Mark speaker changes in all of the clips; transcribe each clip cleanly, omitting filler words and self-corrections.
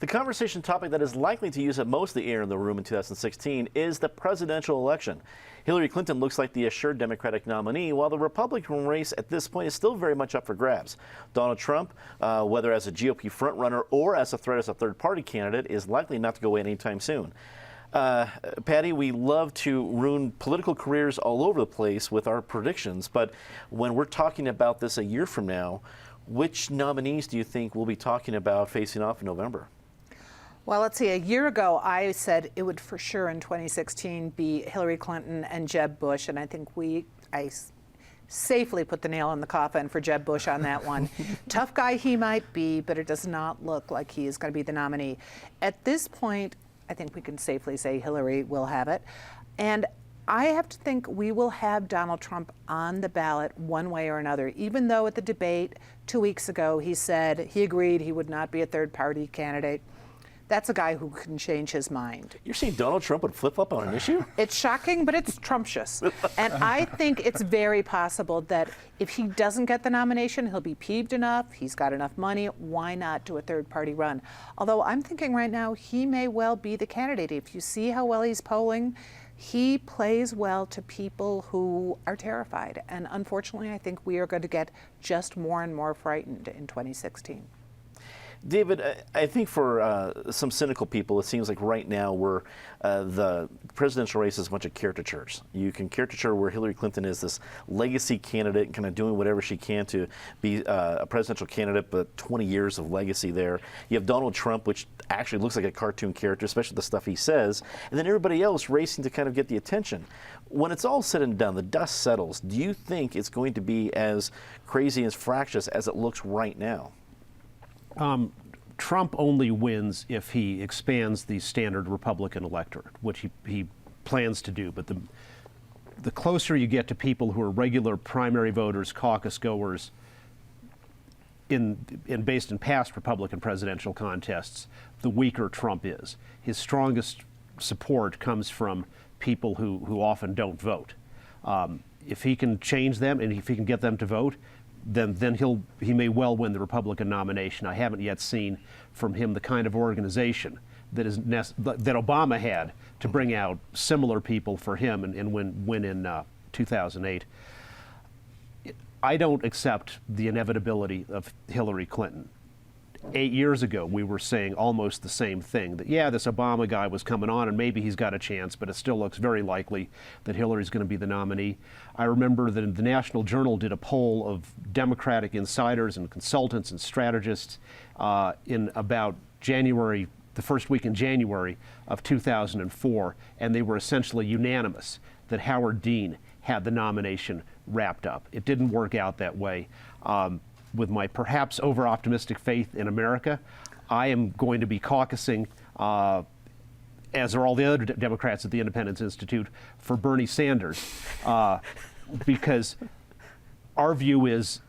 Speaker 1: The conversation topic that is likely to use up most of the air in the room in 2016 is the presidential election. Hillary Clinton looks like the assured Democratic nominee, while the Republican race at this point is still very much up for grabs. Donald Trump, whether as a GOP frontrunner or as a threat as a third-party candidate, is likely not to go away anytime soon. Patty, we love to ruin political careers all over the place with our predictions, but when we're talking about this a year from now, which nominees do you think we'll be talking about facing off in November?
Speaker 2: Well, let's see. A year ago, I said it would for sure in 2016 be Hillary Clinton and Jeb Bush, and I think I safely put the nail in the coffin for Jeb Bush on that one. Tough guy he might be, but it does not look like he is going to be the nominee. At this point, I think we can safely say Hillary will have it. And I have to think we will have Donald Trump on the ballot one way or another, even though at the debate 2 weeks ago he said he agreed he would not be a third-party candidate. That's a guy who can change his mind.
Speaker 1: You're saying Donald Trump would flip-flop on an issue?
Speaker 2: It's shocking, but it's Trumptious. And I think it's very possible that if he doesn't get the nomination, he'll be peeved enough, he's got enough money, why not do a third-party run? Although I'm thinking right now he may well be the candidate. If you see how well he's polling, he plays well to people who are terrified. And unfortunately, I think we are going to get just more and more frightened in 2016.
Speaker 1: David, I think for some cynical people, it seems like right now the presidential race is a bunch of caricatures. You can caricature where Hillary Clinton is this legacy candidate, kind of doing whatever she can to be a presidential candidate, but 20 years of legacy there. You have Donald Trump, which actually looks like a cartoon character, especially the stuff he says, and then everybody else racing to kind of get the attention. When it's all said and done, the dust settles, do you think it's going to be as crazy, as fractious as it looks right now?
Speaker 3: Trump only wins if he expands the standard Republican electorate, which he plans to do. But the closer you get to people who are regular primary voters, caucus goers, based in past Republican presidential contests, the weaker Trump is. His strongest support comes from people who often don't vote. If he can change them and if he can get them to vote, then he may well win the Republican nomination. I haven't yet seen from him the kind of organization that Obama had to bring out similar people for him and win in 2008. I don't accept the inevitability of Hillary Clinton. 8 years ago, we were saying almost the same thing, that yeah, this Obama guy was coming on and maybe he's got a chance, but it still looks very likely that Hillary's going to be the nominee. I remember that the National Journal did a poll of Democratic insiders and consultants and strategists in about January, the first week in January of 2004, and they were essentially unanimous that Howard Dean had the nomination wrapped up. It didn't work out that way. With my perhaps over-optimistic faith in America, I am going to be caucusing, as are all the other Democrats at the Independence Institute, for Bernie Sanders, because our view is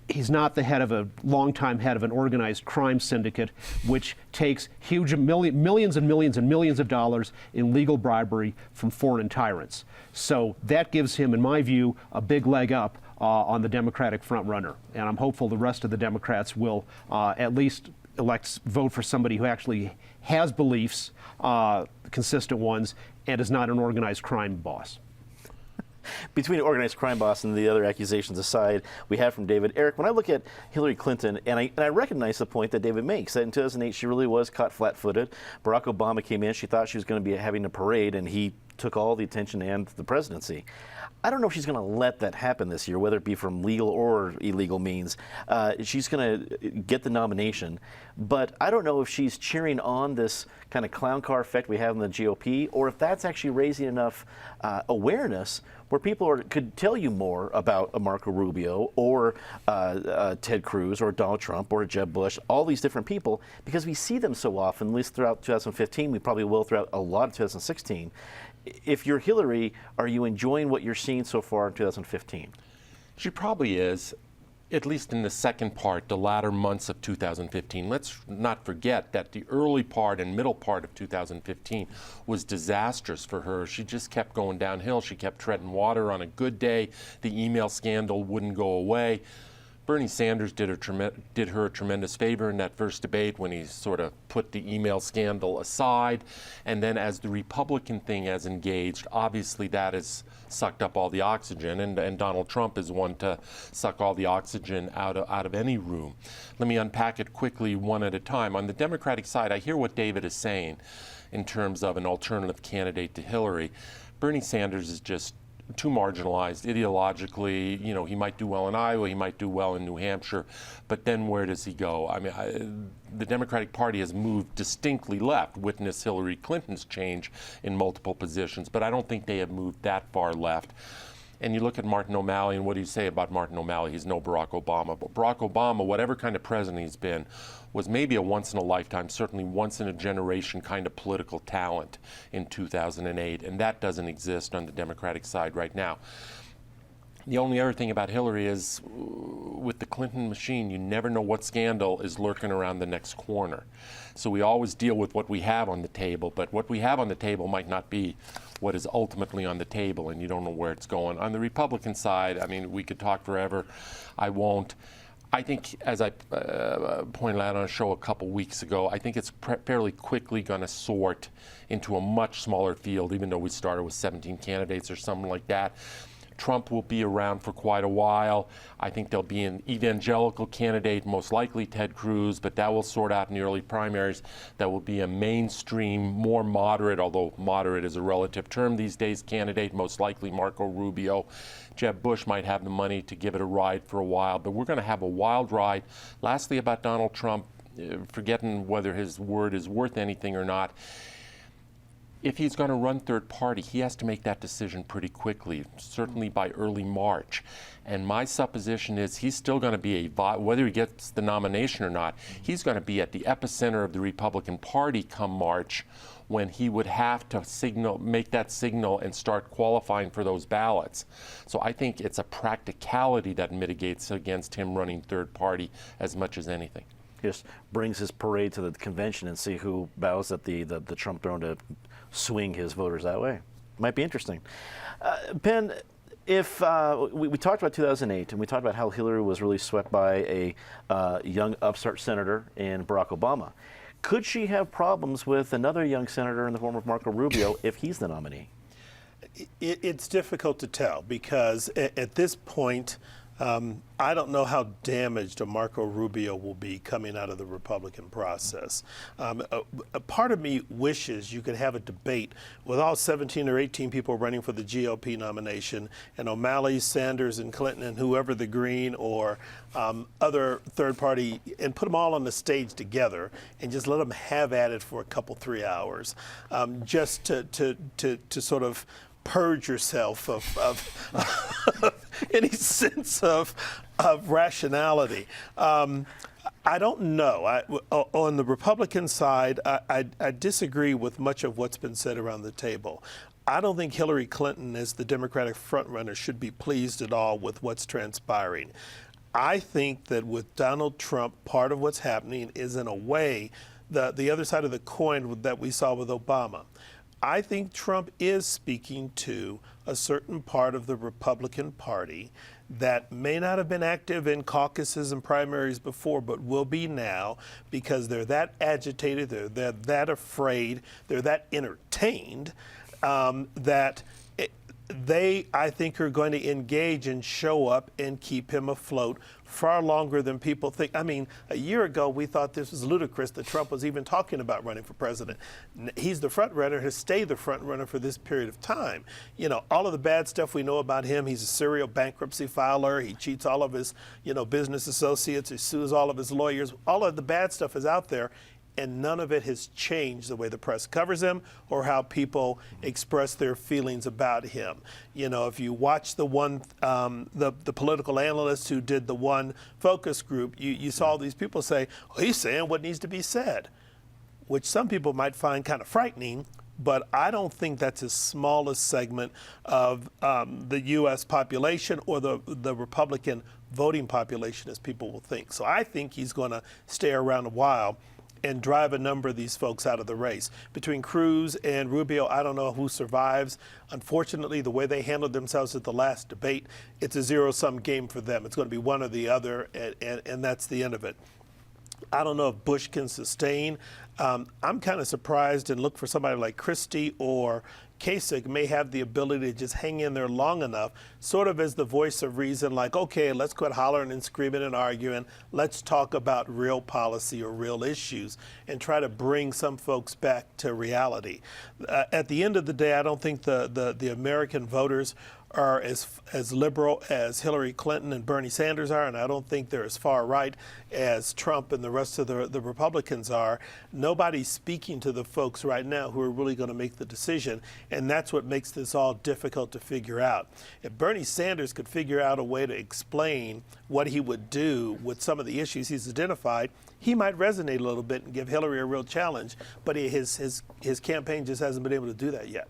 Speaker 3: he's not the head of a longtime head of an organized crime syndicate, which takes huge millions and millions and millions of dollars in legal bribery from foreign tyrants. So that gives him, in my view, a big leg up on the Democratic frontrunner, and I'm hopeful the rest of the Democrats will at least vote for somebody who actually has beliefs, consistent ones, and is not an organized crime boss.
Speaker 1: Between organized crime boss and the other accusations aside we have from David, Eric, when I look at Hillary Clinton, and I recognize the point that David makes, that in 2008 she really was caught flat-footed. Barack Obama came in, she thought she was going to be having a parade, and he took all the attention and the presidency. I don't know if she's going to let that happen this year, whether it be from legal or illegal means. She's going to get the nomination, but I don't know if she's cheering on this kind of clown car effect we have in the GOP, or if that's actually raising enough awareness where people could tell you more about a Marco Rubio or Ted Cruz or Donald Trump or Jeb Bush, all these different people, because we see them so often, at least throughout 2015, we probably will throughout a lot of 2016. If you're Hillary, are you enjoying what you're seeing so far in 2015?
Speaker 4: She probably is, at least in the second part, the latter months of 2015. Let's not forget that the early part and middle part of 2015 was disastrous for her. She just kept going downhill. She kept treading water on a good day. The email scandal wouldn't go away. Bernie Sanders did her a tremendous favor in that first debate when he sort of put the email scandal aside. And then as the Republican thing has engaged, obviously that has sucked up all the oxygen. And Donald Trump is one to suck all the oxygen out of any room. Let me unpack it quickly one at a time. On the Democratic side, I hear what David is saying in terms of an alternative candidate to Hillary. Bernie Sanders is just too marginalized ideologically. You know, he might do well in Iowa, he might do well in New Hampshire, but then where does he go? I mean, the Democratic Party has moved distinctly left. Witness Hillary Clinton's change in multiple positions, but I don't think they have moved that far left. And you look at Martin O'Malley, and what do you say about Martin O'Malley? He's no Barack Obama. But Barack Obama, whatever kind of president he's been, was maybe a once-in-a-lifetime, certainly once-in-a-generation kind of political talent in 2008. And that doesn't exist on the Democratic side right now. The only other thing about Hillary is, with the Clinton machine, you never know what scandal is lurking around the next corner. So we always deal with what we have on the table, but what we have on the table might not be what is ultimately on the table, and you don't know where it's going. On the Republican side, I mean, we could talk forever. I won't. I think, as I pointed out on a show a couple weeks ago, I think it's fairly quickly going to sort into a much smaller field, even though we started with 17 candidates or something like that. Trump will be around for quite a while. I think there'll be an evangelical candidate, most likely Ted Cruz, but that will sort out in the early primaries. That will be a mainstream, more moderate, although moderate is a relative term these days, candidate, most likely Marco Rubio. Jeb Bush might have the money to give it a ride for a while, but we're going to have a wild ride. Lastly, about Donald Trump, forgetting whether his word is worth anything or not, if he's going to run third party, he has to make that decision pretty quickly, certainly by early March. And my supposition is he's still going to be whether he gets the nomination or not, he's going to be at the epicenter of the Republican Party come March, when he would have to make that signal and start qualifying for those ballots. So I think it's a practicality that mitigates against him running third party as much as anything.
Speaker 1: Just brings his parade to the convention and see who bows at the Trump throne to swing his voters that way. Might be interesting. Ben, if we talked about 2008, and we talked about how Hillary was really swept by a young upstart senator in Barack Obama. Could she have problems with another young senator in the form of Marco Rubio if he's the nominee?
Speaker 5: It's difficult to tell because at this point, I don't know how damaged a Marco Rubio will be coming out of the Republican process. A part of me wishes you could have a debate with all 17 or 18 people running for the GOP nomination, and O'Malley, Sanders, and Clinton, and whoever the Green or other third party, and put them all on the stage together and just let them have at it for a couple, 3 hours, just to sort of purge yourself of any sense of rationality. I don't know. On the Republican side, I disagree with much of what's been said around the table. I don't think Hillary Clinton, as the Democratic frontrunner, should be pleased at all with what's transpiring. I think that with Donald Trump, part of what's happening is, in a way, the other side of the coin that we saw with Obama. I think Trump is speaking to a certain part of the Republican Party that may not have been active in caucuses and primaries before, but will be now, because they're that agitated, they're that afraid, they're that entertained, that they, I think, are going to engage and show up and keep him afloat far longer than people think. I mean, a year ago, we thought this was ludicrous that Trump was even talking about running for president. He's the front runner, has stayed the front runner for this period of time. You know, all of the bad stuff we know about him, he's a serial bankruptcy filer. He cheats all of his, business associates. He sues all of his lawyers. All of the bad stuff is out there. And none of it has changed the way the press covers him or how people express their feelings about him. You know, if you watch the one, the political analysts who did the one focus group, you saw these people say, oh, he's saying what needs to be said, which some people might find kind of frightening. But I don't think that's as small a segment of the U.S. population or the Republican voting population as people will think. So I think he's going to stay around a while. and drive a number of these folks out of the race. Between Cruz and Rubio, I don't know who survives. Unfortunately, the way they handled themselves at the last debate, it's a zero-sum game for them. It's going to be one or the other, and that's the end of it. I don't know if Bush can sustain. I'm kind of surprised and look for somebody like Christie or Kasich may have the ability to just hang in there long enough, sort of as the voice of reason, like, okay, let's quit hollering and screaming and arguing. Let's talk about real policy or real issues and try to bring some folks back to reality. At the end of the day, I don't think the American voters are as liberal as Hillary Clinton and Bernie Sanders are, and I don't think they're as far right as Trump and the rest of the Republicans are. Nobody's speaking to the folks right now who are really going to make the decision, and that's what makes this all difficult to figure out. If Bernie Sanders could figure out a way to explain what he would do with some of the issues he's identified, he might resonate a little bit and give Hillary a real challenge, but his campaign just hasn't been able to do that yet.